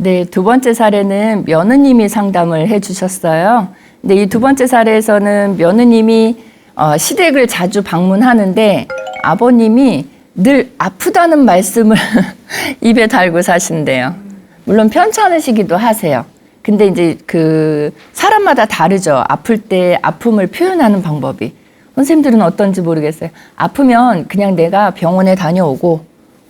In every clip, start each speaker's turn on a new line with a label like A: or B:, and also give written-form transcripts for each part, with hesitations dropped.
A: 네, 두 번째 사례는 며느님이 상담을 해주셨어요. 근데 이 두 번째 사례에서는 며느님이 시댁을 자주 방문하는데 아버님이 늘 아프다는 말씀을 입에 달고 사신대요. 물론 편찮으시기도 하세요. 근데 이제 사람마다 다르죠. 아플 때 아픔을 표현하는 방법이. 선생님들은 어떤지 모르겠어요. 아프면 그냥 내가 병원에 다녀오고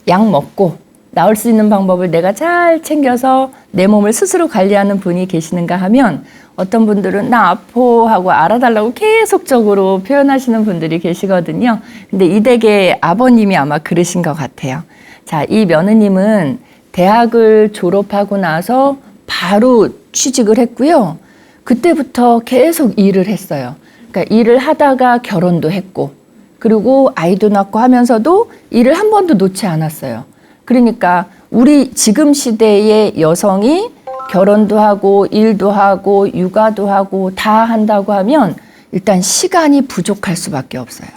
A: 약 먹고 나을 수 있는 방법을 내가 잘 챙겨서 내 몸을 스스로 관리하는 분이 계시는가 하면 어떤 분들은 나 아파 하고 알아달라고 계속적으로 표현하시는 분들이 계시거든요. 근데 이 댁의 아버님이 아마 그러신 것 같아요. 자, 이 며느님은 대학을 졸업하고 나서 바로 취직을 했고요. 그때부터 계속 일을 했어요. 그러니까 일을 하다가 결혼도 했고 그리고 아이도 낳고 하면서도 일을 한 번도 놓지 않았어요. 그러니까 우리 지금 시대의 여성이 결혼도 하고 일도 하고 육아도 하고 다 한다고 하면 일단 시간이 부족할 수밖에 없어요.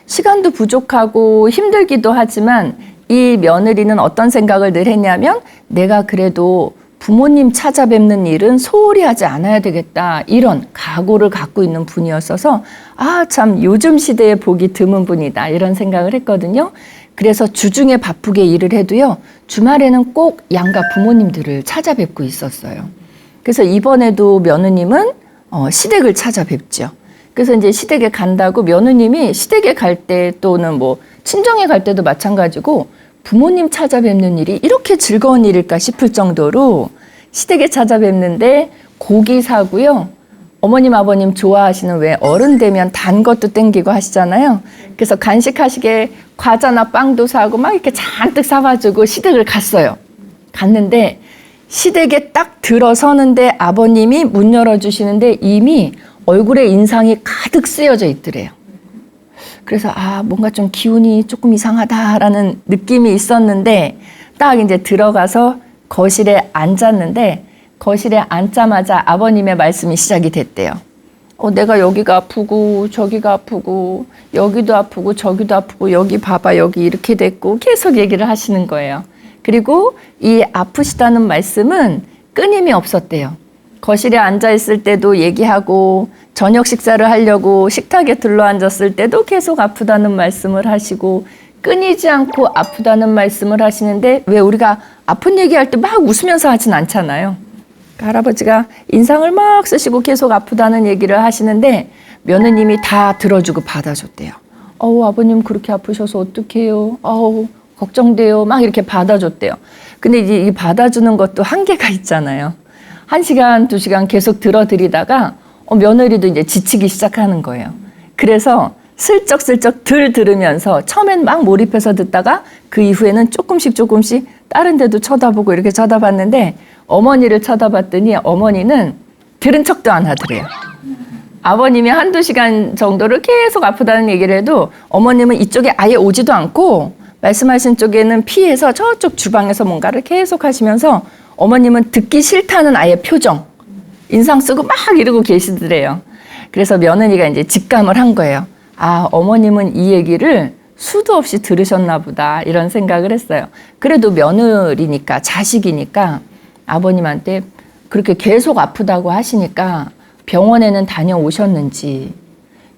A: 시간도 부족하고 힘들기도 하지만 이 며느리는 어떤 생각을 늘 했냐면 내가 그래도 부모님 찾아뵙는 일은 소홀히 하지 않아야 되겠다 이런 각오를 갖고 있는 분이었어서 아, 참 요즘 시대에 보기 드문 분이다 이런 생각을 했거든요. 그래서 주중에 바쁘게 일을 해도요. 주말에는 꼭 양가 부모님들을 찾아뵙고 있었어요. 그래서 이번에도 며느님은 시댁을 찾아뵙죠. 그래서 이제 시댁에 간다고 며느님이 시댁에 갈 때 또는 뭐 친정에 갈 때도 마찬가지고 부모님 찾아뵙는 일이 이렇게 즐거운 일일까 싶을 정도로 시댁에 찾아뵙는데 고기 사고요. 어머님 아버님 좋아하시는 왜 어른 되면 단 것도 땡기고 하시잖아요. 그래서 간식하시게 과자나 빵도 사고 막 이렇게 잔뜩 사가지고 시댁을 갔어요. 갔는데 시댁에 딱 들어서는데 아버님이 문 열어주시는데 이미 얼굴에 인상이 가득 쓰여져 있더래요. 그래서 뭔가 좀 기운이 조금 이상하다라는 느낌이 있었는데 딱 이제 들어가서 거실에 앉았는데 거실에 앉자마자 아버님의 말씀이 시작이 됐대요. 내가 여기가 아프고 저기가 아프고 여기도 아프고 저기도 아프고 여기 봐봐 여기 이렇게 됐고 계속 얘기를 하시는 거예요. 그리고 이 아프시다는 말씀은 끊임이 없었대요. 거실에 앉아있을 때도 얘기하고 저녁 식사를 하려고 식탁에 둘러앉았을 때도 계속 아프다는 말씀을 하시고 끊이지 않고 아프다는 말씀을 하시는데 왜 우리가 아픈 얘기할 때 막 웃으면서 하진 않잖아요. 할아버지가 인상을 막 쓰시고 계속 아프다는 얘기를 하시는데 며느님이 다 들어주고 받아줬대요. 아버님 그렇게 아프셔서 어떡해요. 걱정돼요. 막 이렇게 받아줬대요. 근데 이제 이 받아주는 것도 한계가 있잖아요. 1시간, 2시간 계속 들어드리다가 며느리도 이제 지치기 시작하는 거예요. 그래서 슬쩍슬쩍 들으면서 처음엔 막 몰입해서 듣다가 그 이후에는 조금씩 다른 데도 쳐다보고 이렇게 쳐다봤는데 어머니를 쳐다봤더니 어머니는 들은 척도 안 하더래요. 아버님이 1-2시간 정도를 계속 아프다는 얘기를 해도 어머님은 이쪽에 아예 오지도 않고 말씀하신 쪽에는 피해서 저쪽 주방에서 뭔가를 계속 하시면서 어머님은 듣기 싫다는 아예 표정, 인상 쓰고 막 이러고 계시더래요. 그래서 며느리가 이제 직감을 한 거예요. 어머님은 이 얘기를 수도 없이 들으셨나 보다 이런 생각을 했어요. 그래도 며느리니까 자식이니까 아버님한테 그렇게 계속 아프다고 하시니까 병원에는 다녀오셨는지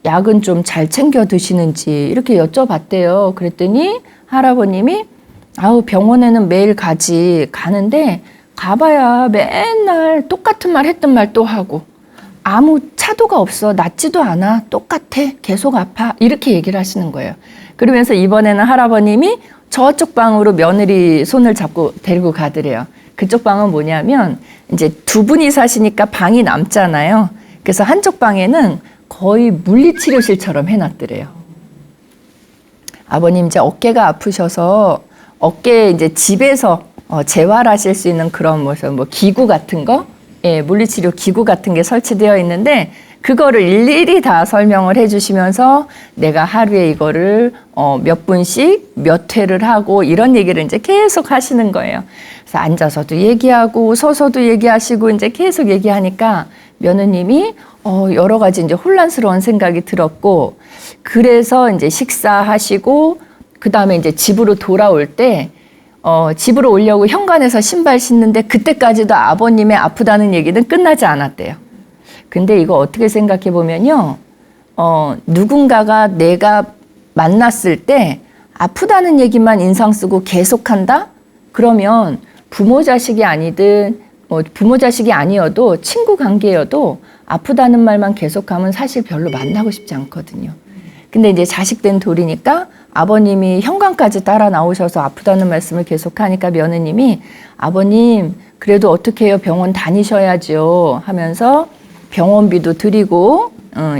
A: 약은 좀 잘 챙겨 드시는지 이렇게 여쭤봤대요. 그랬더니 할아버님이 병원에는 매일 가는데 가봐야 맨날 똑같은 말 했던 말 또 하고 아무 차도가 없어. 낫지도 않아. 똑같아. 계속 아파. 이렇게 얘기를 하시는 거예요. 그러면서 이번에는 할아버님이 저쪽 방으로 며느리 손을 잡고 데리고 가더래요. 그쪽 방은 뭐냐면 이제 두 분이 사시니까 방이 남잖아요. 그래서 한쪽 방에는 거의 물리치료실처럼 해놨더래요. 아버님 이제 어깨가 아프셔서 어깨 이제 집에서 재활하실 수 있는 그런 뭐 기구 같은 거, 물리치료 기구 같은 게 설치되어 있는데 그거를 일일이 다 설명을 해주시면서 내가 하루에 이거를 몇 분씩 몇 회를 하고 이런 얘기를 이제 계속 하시는 거예요. 그래서 앉아서도 얘기하고 서서도 얘기하시고 이제 계속 얘기하니까 며느님이 여러 가지 이제 혼란스러운 생각이 들었고 그래서 이제 식사하시고 그 다음에 이제 집으로 돌아올 때 집으로 오려고 현관에서 신발 신는데 그때까지도 아버님의 아프다는 얘기는 끝나지 않았대요. 근데 이거 어떻게 생각해 보면요. 누군가가 내가 만났을 때 아프다는 얘기만 인상 쓰고 계속한다? 그러면 부모 자식이 아니든 부모 자식이 아니어도 친구 관계여도 아프다는 말만 계속하면 사실 별로 만나고 싶지 않거든요. 근데 이제 자식된 돌이니까 아버님이 현관까지 따라 나오셔서 아프다는 말씀을 계속하니까 며느님이 아버님 그래도 어떻게 해요? 병원 다니셔야죠 하면서 병원비도 드리고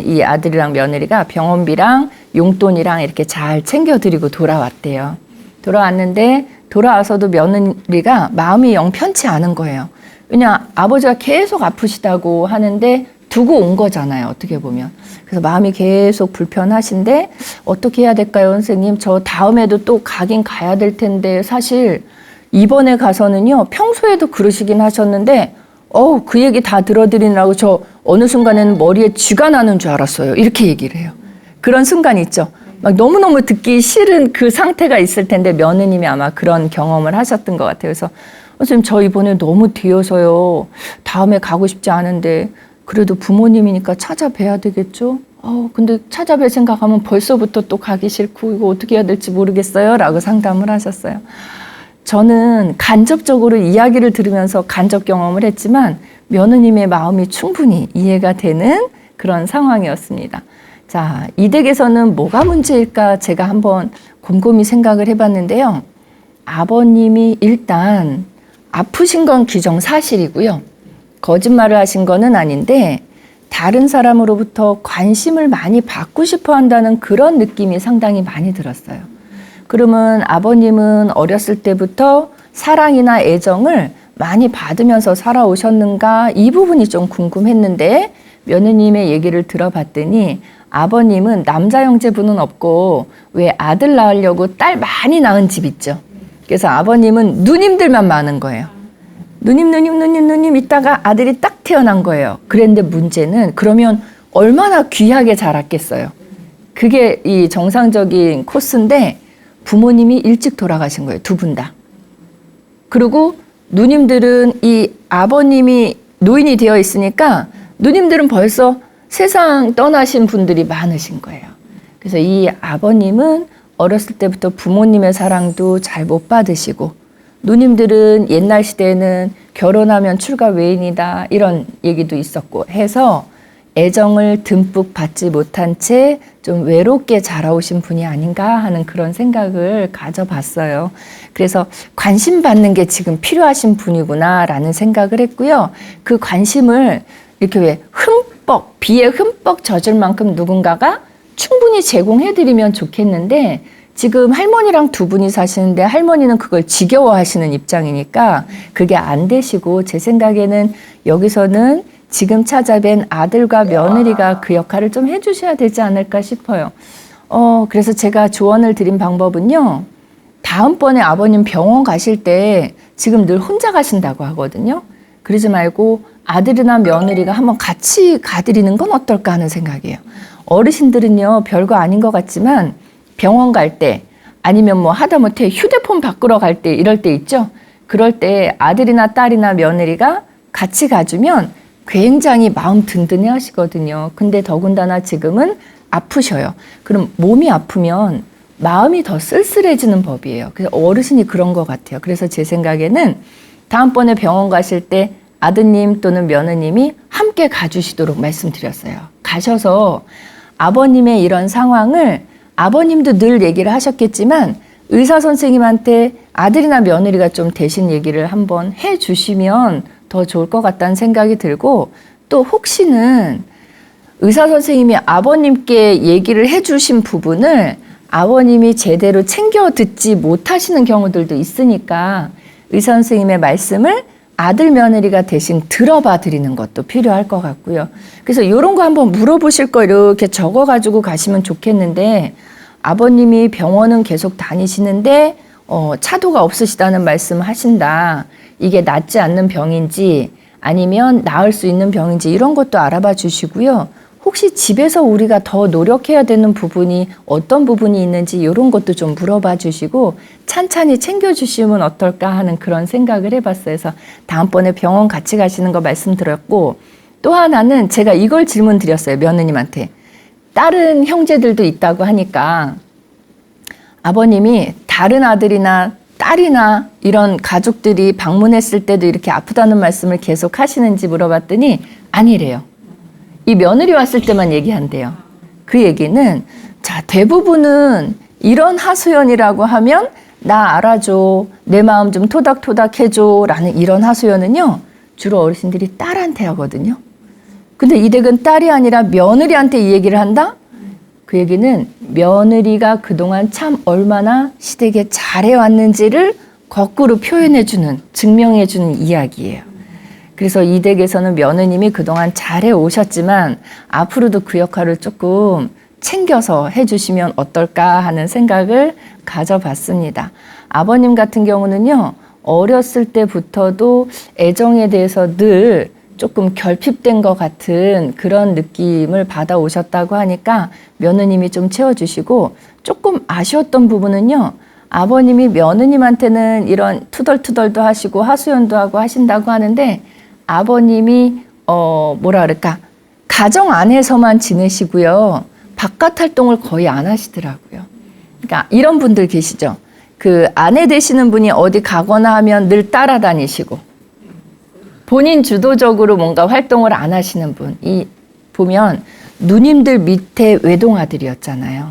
A: 이 아들이랑 며느리가 병원비랑 용돈이랑 이렇게 잘 챙겨드리고 돌아왔대요. 돌아왔는데 돌아와서도 며느리가 마음이 영 편치 않은 거예요. 왜냐 아버지가 계속 아프시다고 하는데 두고 온 거잖아요. 어떻게 보면. 그래서 마음이 계속 불편하신데 어떻게 해야 될까요, 선생님? 저 다음에도 또 가긴 가야 될 텐데 사실 이번에 가서는요. 평소에도 그러시긴 하셨는데 그 얘기 다 들어드리느라고 저 어느 순간에는 머리에 쥐가 나는 줄 알았어요. 이렇게 얘기를 해요. 그런 순간 있죠. 막 너무너무 듣기 싫은 그 상태가 있을 텐데 며느님이 아마 그런 경험을 하셨던 것 같아요. 그래서 선생님 저 이번에 너무 뒤어서요. 다음에 가고 싶지 않은데 그래도 부모님이니까 찾아뵈야 되겠죠? 근데 찾아뵐 생각하면 벌써부터 또 가기 싫고 이거 어떻게 해야 될지 모르겠어요. 라고 상담을 하셨어요. 저는 간접적으로 이야기를 들으면서 간접 경험을 했지만 며느님의 마음이 충분히 이해가 되는 그런 상황이었습니다. 자, 이 댁에서는 뭐가 문제일까 제가 한번 곰곰이 생각을 해봤는데요. 아버님이 일단 아프신 건 기정사실이고요. 거짓말을 하신 거는 아닌데 다른 사람으로부터 관심을 많이 받고 싶어 한다는 그런 느낌이 상당히 많이 들었어요. 그러면 아버님은 어렸을 때부터 사랑이나 애정을 많이 받으면서 살아오셨는가 이 부분이 좀 궁금했는데 며느님의 얘기를 들어봤더니 아버님은 남자 형제분은 없고 왜 아들 낳으려고 딸 많이 낳은 집 있죠. 그래서 아버님은 누님들만 많은 거예요. 누님 있다가 아들이 딱 태어난 거예요. 그런데 문제는 그러면 얼마나 귀하게 자랐겠어요. 그게 이 정상적인 코스인데 부모님이 일찍 돌아가신 거예요. 두 분 다. 그리고 누님들은 이 아버님이 노인이 되어 있으니까 누님들은 벌써 세상 떠나신 분들이 많으신 거예요. 그래서 이 아버님은 어렸을 때부터 부모님의 사랑도 잘 못 받으시고 누님들은 옛날 시대에는 결혼하면 출가 외인이다 이런 얘기도 있었고 해서 애정을 듬뿍 받지 못한 채 좀 외롭게 자라오신 분이 아닌가 하는 그런 생각을 가져봤어요. 그래서 관심 받는 게 지금 필요하신 분이구나라는 생각을 했고요. 그 관심을 이렇게 왜 흠뻑 비에 흠뻑 젖을 만큼 누군가가 충분히 제공해드리면 좋겠는데 지금 할머니랑 두 분이 사시는데 할머니는 그걸 지겨워하시는 입장이니까 그게 안 되시고 제 생각에는 여기서는 지금 찾아뵌 아들과 며느리가 그 역할을 좀 해주셔야 되지 않을까 싶어요. 그래서 제가 조언을 드린 방법은요. 다음번에 아버님 병원 가실 때 지금 늘 혼자 가신다고 하거든요. 그러지 말고 아들이나 며느리가 한번 같이 가드리는 건 어떨까 하는 생각이에요. 어르신들은요. 별거 아닌 것 같지만 병원 갈 때 아니면 뭐 하다못해 휴대폰 바꾸러 갈 때 이럴 때 있죠. 그럴 때 아들이나 딸이나 며느리가 같이 가주면 굉장히 마음 든든해 하시거든요. 근데 더군다나 지금은 아프셔요. 그럼 몸이 아프면 마음이 더 쓸쓸해지는 법이에요. 그래서 어르신이 그런 것 같아요. 그래서 제 생각에는 다음번에 병원 가실 때 아드님 또는 며느님이 함께 가주시도록 말씀드렸어요. 가셔서 아버님의 이런 상황을 아버님도 늘 얘기를 하셨겠지만 의사 선생님한테 아들이나 며느리가 좀 대신 얘기를 한번 해 주시면 더 좋을 것 같다는 생각이 들고 또 혹시는 의사 선생님이 아버님께 얘기를 해 주신 부분을 아버님이 제대로 챙겨 듣지 못하시는 경우들도 있으니까 의사 선생님의 말씀을 아들 며느리가 대신 들어봐 드리는 것도 필요할 것 같고요. 그래서 이런 거 한번 물어보실 거 이렇게 적어가지고 가시면 좋겠는데 아버님이 병원은 계속 다니시는데 차도가 없으시다는 말씀을 하신다. 이게 낫지 않는 병인지 아니면 나을 수 있는 병인지 이런 것도 알아봐 주시고요. 혹시 집에서 우리가 더 노력해야 되는 부분이 어떤 부분이 있는지 이런 것도 좀 물어봐 주시고 찬찬히 챙겨주시면 어떨까 하는 그런 생각을 해봤어요. 그래서 다음번에 병원 같이 가시는 거 말씀드렸고, 또 하나는 제가 이걸 질문 드렸어요. 며느님한테. 다른 형제들도 있다고 하니까 아버님이 다른 아들이나 딸이나 이런 가족들이 방문했을 때도 이렇게 아프다는 말씀을 계속 하시는지 물어봤더니 아니래요. 이 며느리 왔을 때만 얘기한대요. 그 얘기는 자, 대부분은 이런 하소연이라고 하면 나 알아줘, 내 마음 좀 토닥토닥 해줘 라는 이런 하소연은요 주로 어르신들이 딸한테 하거든요. 근데 이 댁은 딸이 아니라 며느리한테 이 얘기를 한다? 그 얘기는 며느리가 그동안 참 얼마나 시댁에 잘해왔는지를 거꾸로 표현해주는, 증명해주는 이야기예요. 그래서 이 댁에서는 며느님이 그동안 잘해오셨지만 앞으로도 그 역할을 조금 챙겨서 해주시면 어떨까 하는 생각을 가져봤습니다. 아버님 같은 경우는요, 어렸을 때부터도 애정에 대해서 늘 조금 결핍된 것 같은 그런 느낌을 받아오셨다고 하니까 며느님이 좀 채워주시고, 조금 아쉬웠던 부분은요, 아버님이 며느님한테는 이런 투덜투덜도 하시고 하소연도 하고 하신다고 하는데 아버님이 뭐라 그럴까, 가정 안에서만 지내시고요, 바깥 활동을 거의 안 하시더라고요. 그러니까 이런 분들 계시죠. 그 아내 되시는 분이 어디 가거나 하면 늘 따라다니시고 본인 주도적으로 뭔가 활동을 안 하시는 분이 보면 누님들 밑에 외동아들이었잖아요.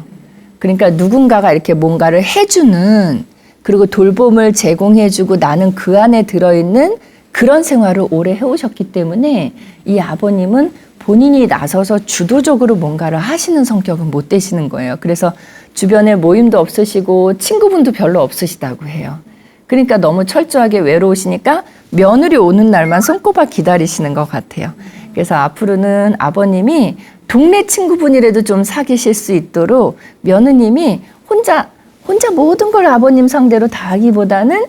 A: 그러니까 누군가가 이렇게 뭔가를 해주는, 그리고 돌봄을 제공해주고 나는 그 안에 들어있는 그런 생활을 오래 해오셨기 때문에 이 아버님은 본인이 나서서 주도적으로 뭔가를 하시는 성격은 못 되시는 거예요. 그래서 주변에 모임도 없으시고 친구분도 별로 없으시다고 해요. 그러니까 너무 철저하게 외로우시니까 며느리 오는 날만 손꼽아 기다리시는 것 같아요. 그래서 앞으로는 아버님이 동네 친구분이라도 좀 사귀실 수 있도록 며느님이 혼자 모든 걸 아버님 상대로 다 하기보다는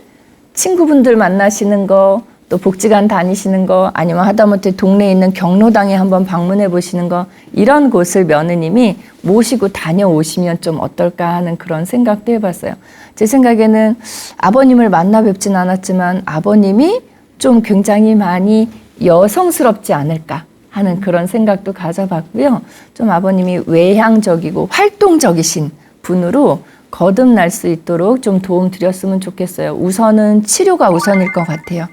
A: 친구분들 만나시는 거, 또 복지관 다니시는 거, 아니면 하다못해 동네에 있는 경로당에 한번 방문해 보시는 거, 이런 곳을 며느님이 모시고 다녀오시면 좀 어떨까 하는 그런 생각도 해봤어요. 제 생각에는 아버님을 만나 뵙진 않았지만 아버님이 좀 굉장히 많이 여성스럽지 않을까 하는 그런 생각도 가져봤고요. 좀 아버님이 외향적이고 활동적이신 분으로 거듭날 수 있도록 좀 도움 드렸으면 좋겠어요. 우선은 치료가 우선일 것 같아요.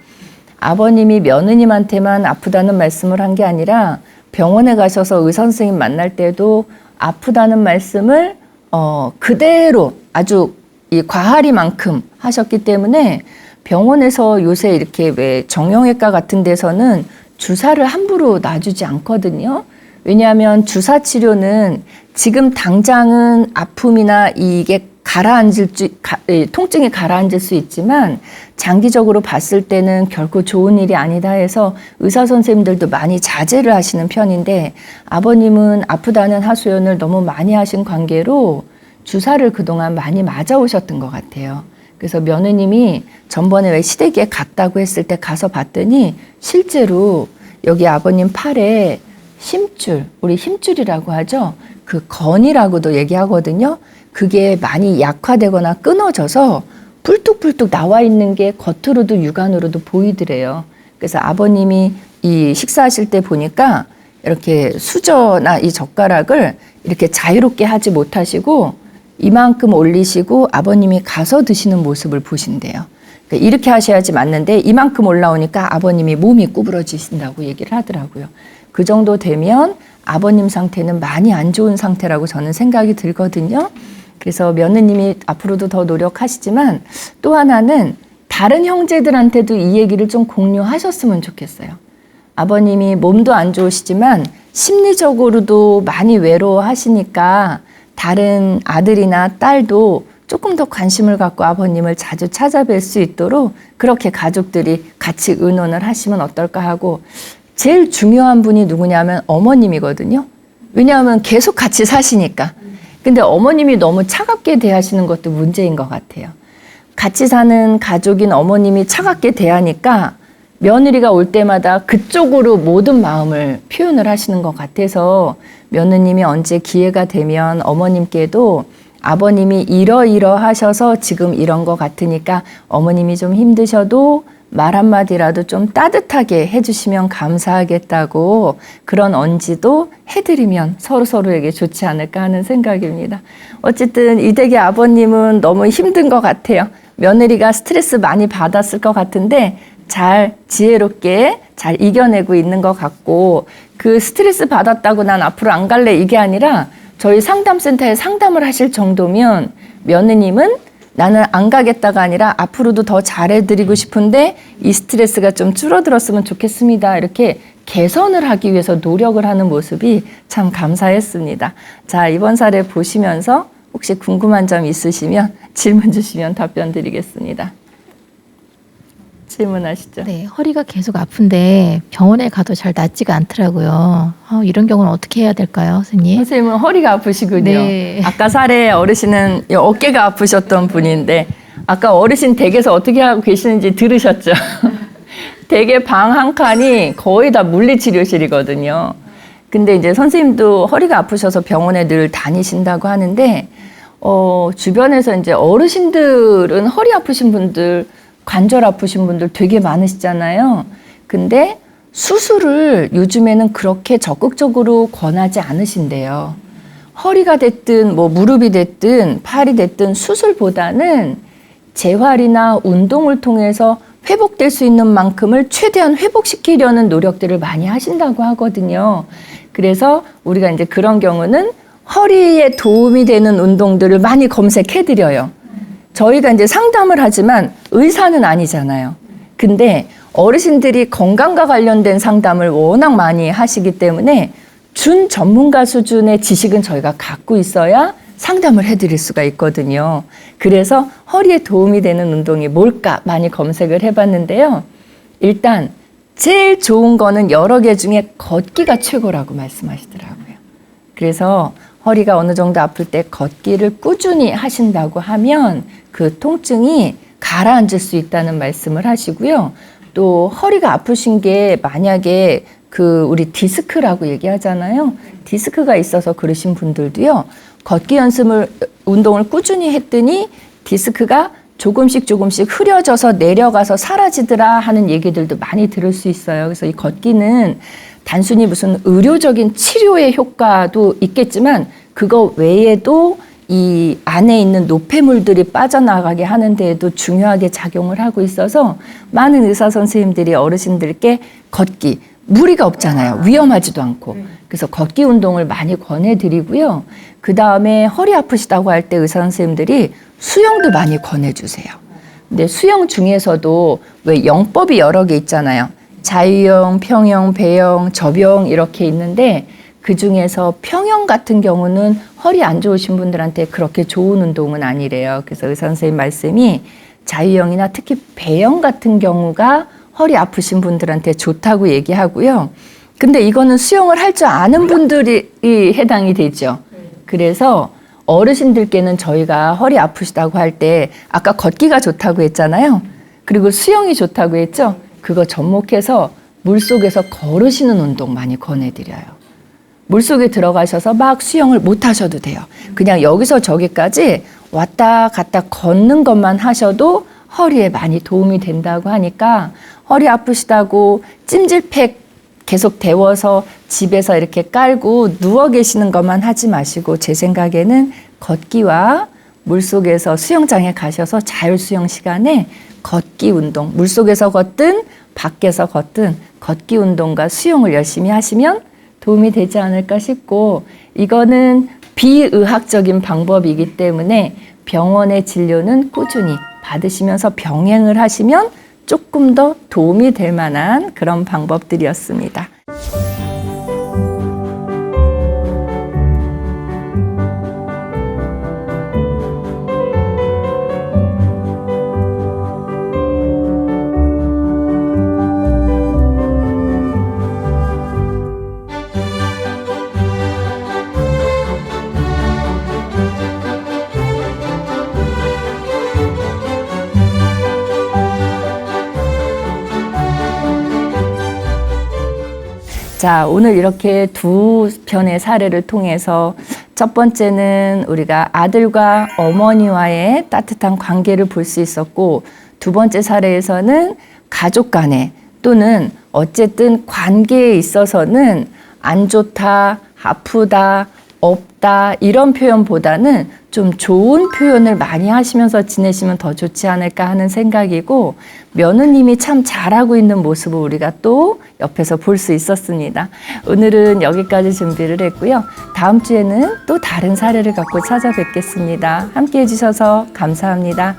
A: 아버님이 며느님한테만 아프다는 말씀을 한 게 아니라 병원에 가셔서 의사 선생님 만날 때도 아프다는 말씀을 그대로 아주 이 과하리만큼 하셨기 때문에 병원에서 요새 이렇게 왜 정형외과 같은 데서는 주사를 함부로 놔주지 않거든요. 왜냐하면 주사 치료는 지금 당장은 아픔이나 이게 통증이 가라앉을 수 있지만 장기적으로 봤을 때는 결코 좋은 일이 아니다 해서 의사 선생님들도 많이 자제를 하시는 편인데, 아버님은 아프다는 하소연을 너무 많이 하신 관계로 주사를 그동안 많이 맞아오셨던 것 같아요. 그래서 며느님이 전번에 왜 시댁에 갔다고 했을 때 가서 봤더니 실제로 여기 아버님 팔에 힘줄, 우리 힘줄이라고 하죠. 그 건이라고도 얘기하거든요. 그게 많이 약화되거나 끊어져서 뿔뚝뿔뚝 나와 있는 게 겉으로도 육안으로도 보이더래요. 그래서 아버님이 이 식사하실 때 보니까 이렇게 수저나 이 젓가락을 이렇게 자유롭게 하지 못하시고 이만큼 올리시고 아버님이 가서 드시는 모습을 보신대요. 그러니까 이렇게 하셔야지 맞는데 이만큼 올라오니까 아버님이 몸이 구부러지신다고 얘기를 하더라고요. 그 정도 되면 아버님 상태는 많이 안 좋은 상태라고 저는 생각이 들거든요. 그래서 며느님이 앞으로도 더 노력하시지만 또 하나는 다른 형제들한테도 이 얘기를 좀 공유하셨으면 좋겠어요. 아버님이 몸도 안 좋으시지만 심리적으로도 많이 외로워하시니까 다른 아들이나 딸도 조금 더 관심을 갖고 아버님을 자주 찾아뵐 수 있도록 그렇게 가족들이 같이 의논을 하시면 어떨까 하고, 제일 중요한 분이 누구냐면 어머님이거든요. 왜냐하면 계속 같이 사시니까. 근데 어머님이 너무 차갑게 대하시는 것도 문제인 것 같아요. 같이 사는 가족인 어머님이 차갑게 대하니까 며느리가 올 때마다 그쪽으로 모든 마음을 표현을 하시는 것 같아서 며느님이 언제 기회가 되면 어머님께도 아버님이 이러이러하셔서 지금 이런 것 같으니까 어머님이 좀 힘드셔도 말 한마디라도 좀 따뜻하게 해주시면 감사하겠다고 그런 언지도 해드리면 서로서로에게 좋지 않을까 하는 생각입니다. 어쨌든 이 댁의 아버님은 너무 힘든 것 같아요. 며느리가 스트레스 많이 받았을 것 같은데 잘 지혜롭게 잘 이겨내고 있는 것 같고 그 스트레스 받았다고 난 앞으로 안 갈래 이게 아니라 저희 상담센터에 상담을 하실 정도면 며느님은 나는 안 가겠다가 아니라 앞으로도 더 잘해드리고 싶은데 이 스트레스가 좀 줄어들었으면 좋겠습니다. 이렇게 개선을 하기 위해서 노력을 하는 모습이 참 감사했습니다. 자, 이번 사례 보시면서 혹시 궁금한 점 있으시면 질문 주시면 답변 드리겠습니다. 질문하시죠.
B: 네, 허리가 계속 아픈데 병원에 가도 잘 낫지가 않더라고요. 이런 경우는 어떻게 해야 될까요, 선생님?
A: 선생님은 허리가 아프시군요.
B: 네.
A: 아까 사례 어르신은 어깨가 아프셨던 분인데 아까 어르신 댁에서 어떻게 하고 계시는지 들으셨죠? 댁에 방 한 칸이 거의 다 물리치료실이거든요. 근데 이제 선생님도 허리가 아프셔서 병원에 늘 다니신다고 하는데 주변에서 이제 어르신들은 허리 아프신 분들 관절 아프신 분들 되게 많으시잖아요. 근데 수술을 요즘에는 그렇게 적극적으로 권하지 않으신대요. 허리가 됐든 뭐 무릎이 됐든 팔이 됐든 수술보다는 재활이나 운동을 통해서 회복될 수 있는 만큼을 최대한 회복시키려는 노력들을 많이 하신다고 하거든요. 그래서 우리가 이제 그런 경우는 허리에 도움이 되는 운동들을 많이 검색해드려요. 저희가 이제 상담을 하지만 의사는 아니잖아요. 근데 어르신들이 건강과 관련된 상담을 워낙 많이 하시기 때문에 준 전문가 수준의 지식은 저희가 갖고 있어야 상담을 해드릴 수가 있거든요. 그래서 허리에 도움이 되는 운동이 뭘까 많이 검색을 해봤는데요. 일단 제일 좋은 거는 여러 개 중에 걷기가 최고라고 말씀하시더라고요. 그래서 허리가 어느 정도 아플 때 걷기를 꾸준히 하신다고 하면 그 통증이 가라앉을 수 있다는 말씀을 하시고요. 또 허리가 아프신 게 만약에 우리 디스크라고 얘기하잖아요. 디스크가 있어서 그러신 분들도요. 걷기 운동을 꾸준히 했더니 디스크가 조금씩 흐려져서 내려가서 사라지더라 하는 얘기들도 많이 들을 수 있어요. 그래서 이 걷기는 단순히 무슨 의료적인 치료의 효과도 있겠지만 그거 외에도 이 안에 있는 노폐물들이 빠져나가게 하는 데에도 중요하게 작용을 하고 있어서 많은 의사 선생님들이 어르신들께 걷기, 무리가 없잖아요. 위험하지도 않고. 그래서 걷기 운동을 많이 권해드리고요. 그 다음에 허리 아프시다고 할 때 의사 선생님들이 수영도 많이 권해주세요. 근데 수영 중에서도 왜 영법이 여러 개 있잖아요. 자유형, 평형, 배영, 접영 이렇게 있는데 그 중에서 평형 같은 경우는 허리 안 좋으신 분들한테 그렇게 좋은 운동은 아니래요. 그래서 의사 선생님 말씀이 자유형이나 특히 배영 같은 경우가 허리 아프신 분들한테 좋다고 얘기하고요. 근데 이거는 수영을 할 줄 아는 분들이 해당이 되죠. 그래서 어르신들께는 저희가 허리 아프시다고 할 때 아까 걷기가 좋다고 했잖아요. 그리고 수영이 좋다고 했죠. 그거 접목해서 물속에서 걸으시는 운동 많이 권해드려요. 물속에 들어가셔서 막 수영을 못 하셔도 돼요. 그냥 여기서 저기까지 왔다 갔다 걷는 것만 하셔도 허리에 많이 도움이 된다고 하니까 허리 아프시다고 찜질팩 계속 데워서 집에서 이렇게 깔고 누워 계시는 것만 하지 마시고 제 생각에는 걷기와 물속에서 수영장에 가셔서 자율수영 시간에 걷기 운동, 물속에서 걷든 밖에서 걷든 걷기 운동과 수영을 열심히 하시면 도움이 되지 않을까 싶고 이거는 비의학적인 방법이기 때문에 병원의 진료는 꾸준히 받으시면서 병행을 하시면 조금 더 도움이 될 만한 그런 방법들이었습니다. 자, 오늘 이렇게 두 편의 사례를 통해서 첫 번째는 우리가 아들과 어머니와의 따뜻한 관계를 볼 수 있었고, 두 번째 사례에서는 가족 간에 또는 어쨌든 관계에 있어서는 안 좋다, 아프다, 없다 이런 표현보다는 좀 좋은 표현을 많이 하시면서 지내시면 더 좋지 않을까 하는 생각이고, 며느님이 참 잘하고 있는 모습을 우리가 또 옆에서 볼 수 있었습니다. 오늘은 여기까지 준비를 했고요. 다음 주에는 또 다른 사례를 갖고 찾아뵙겠습니다. 함께 해주셔서 감사합니다.